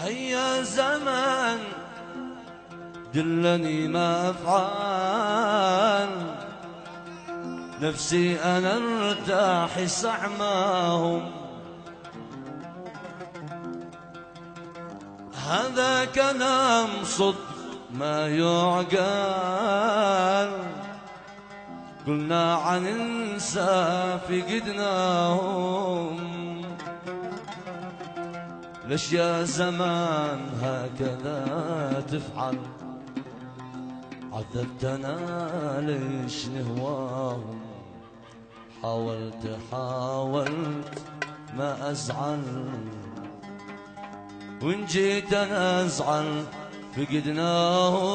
هيا زمان دلني ما أفعل، نفسي أنا ارتاح يسع معهم. هذا كلام صدق ما يعقل، قلنا عن انسى فقدناهم. ليش يا زمان هكذا تفعل؟ عذبتنا ليش نهواهم. حاولت ما أزعل، وإن جيت أنا أزعل فقدناهم.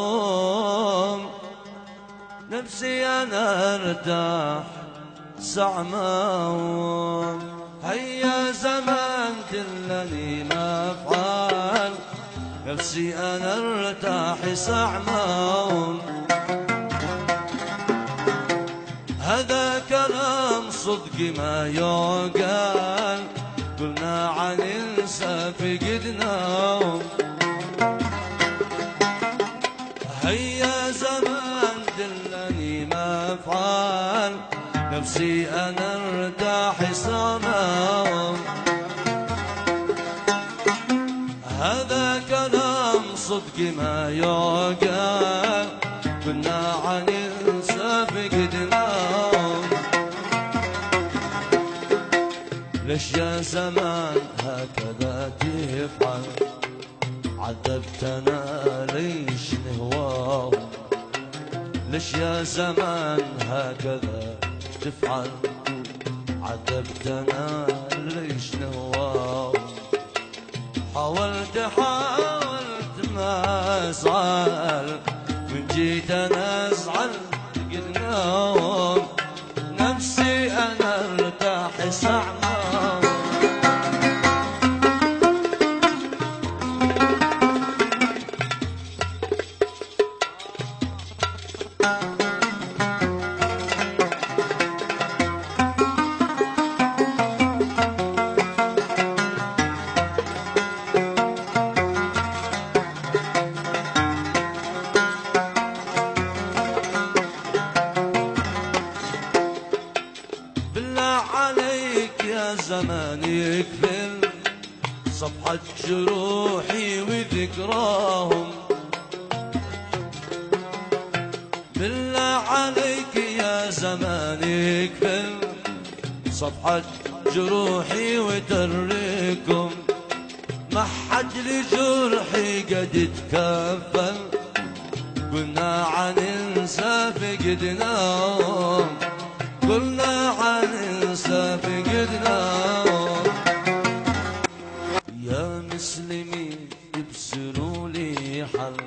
نفسي أنا ارتاح سعماهم. هيا زمان دلني ما أفعل، نفسي أنا ارتاح سعماهم. هذا كلام صدق ما يعقل، قلنا عن انسى فقدناهم. هيا زمان دلني ما أفعل، نفسي أنا ارتاح سعماهم. هذا كلام صدق ما يعقل، كنا عن انسى فقدناهم. ليش يا زمان هكذا تفعل؟ عذبتنا ليش نهواهم. ليش يا زمان هكذا تفعل؟ عذبتنا ليش نهواهم. حاولت ما أزعل، من جيت أنا أزعل قلناهم. نفسي أنا ارتاح سعماهم. عليك يا زمان يكفل صفحة جروحي وذكراهم. بالله عليك يا زمان يكفل صفحة جروحي وتركم. ما حد لجرحي قد يتكفل، قلنا عن انسى فقدناهم. قلنا عن انسى فقدناهم. يا مسلمين ابصروا لي حل،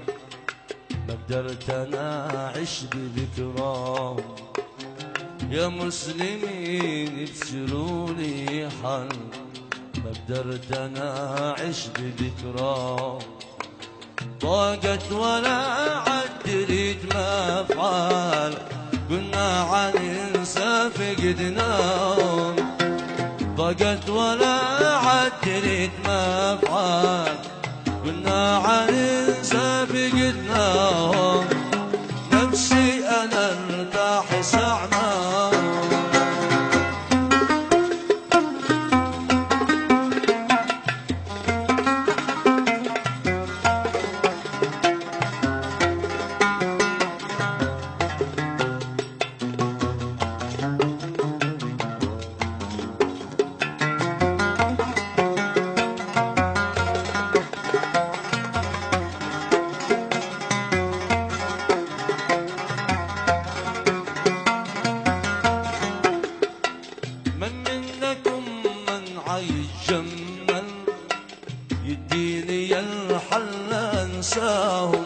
ما قدرت انا اعيش بذكراهم. يا مسلمين ابصروا لي حل، ما قدرت انا اعيش بذكراهم. ضاقت ولا عد تريد ما افعل، كنا عن انسى فقدناهم. ضاقت ولا عد تريد ما افعل، كنا عن انسى فقدناهم. نفسي انا ارتاح سعماهم. يتجمل يديني الحل انساهم.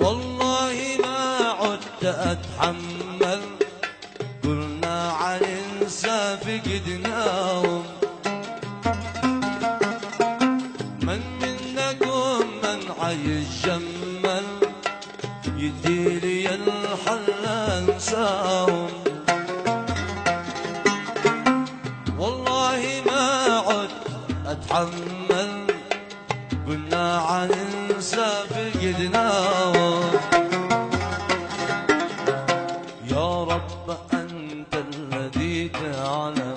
والله ما عدت اتحمل، قلنا عن انسى فقدناهم. من منكم من عيتجمل يديني الحل انساهم. أتحمل قلنا عن ننسى فقدناهم. يا رب أنت الذي تعلم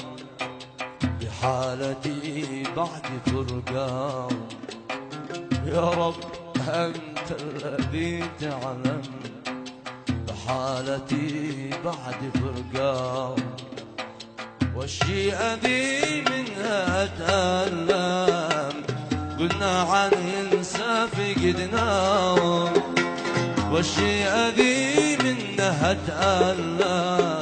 بحالتي بعد فرقاهم. يا رب أنت الذي تعلم بحالتي بعد فرقاهم. والشيء ذي منها أتألم قلنا عن ننسى فقدناهم. والشيء ذي منها أتألم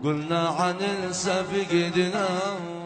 قلنا عن ننسى فقدناهم.